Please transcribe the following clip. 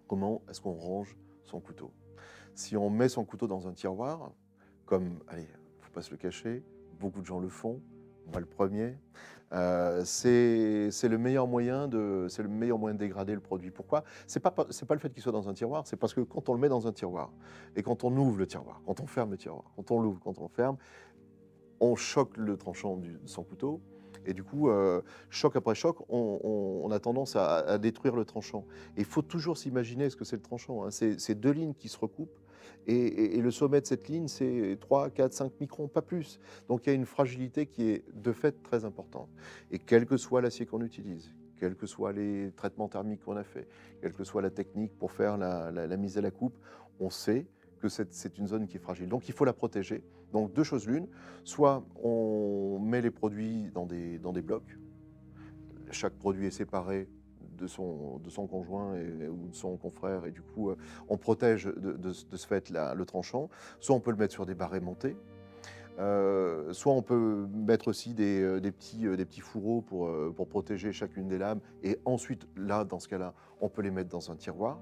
Comment est-ce qu'on range son couteau? Si on met son couteau dans un tiroir, comme, allez, il ne faut pas se le cacher, beaucoup de gens le font, moi le premier, c'est le meilleur moyen de dégrader le produit. Pourquoi? C'est pas le fait qu'il soit dans un tiroir, c'est parce que quand on le met dans un tiroir et quand on ouvre le tiroir, quand on ferme le tiroir, quand on l'ouvre, quand on le ferme, on choque le tranchant de son couteau et du coup, choc après choc, on a tendance à détruire le tranchant. Et il faut toujours s'imaginer ce que c'est le tranchant, hein. C'est 2 lignes qui se recoupent et le sommet de cette ligne, c'est 3, 4, 5 microns, pas plus. Donc il y a une fragilité qui est de fait très importante. Et quel que soit l'acier qu'on utilise, quels que soient les traitements thermiques qu'on a fait, quelle que soit la technique pour faire la mise à la coupe, on sait que c'est une zone qui est fragile. Donc il faut la protéger. Donc 2 choses l'une, soit on met les produits dans des blocs, chaque produit est séparé de son conjoint ou de son confrère et du coup on protège de ce fait le tranchant, soit on peut le mettre sur des barres aimantées, soit on peut mettre aussi des petits fourreaux pour protéger chacune des lames et ensuite là, dans ce cas-là, on peut les mettre dans un tiroir.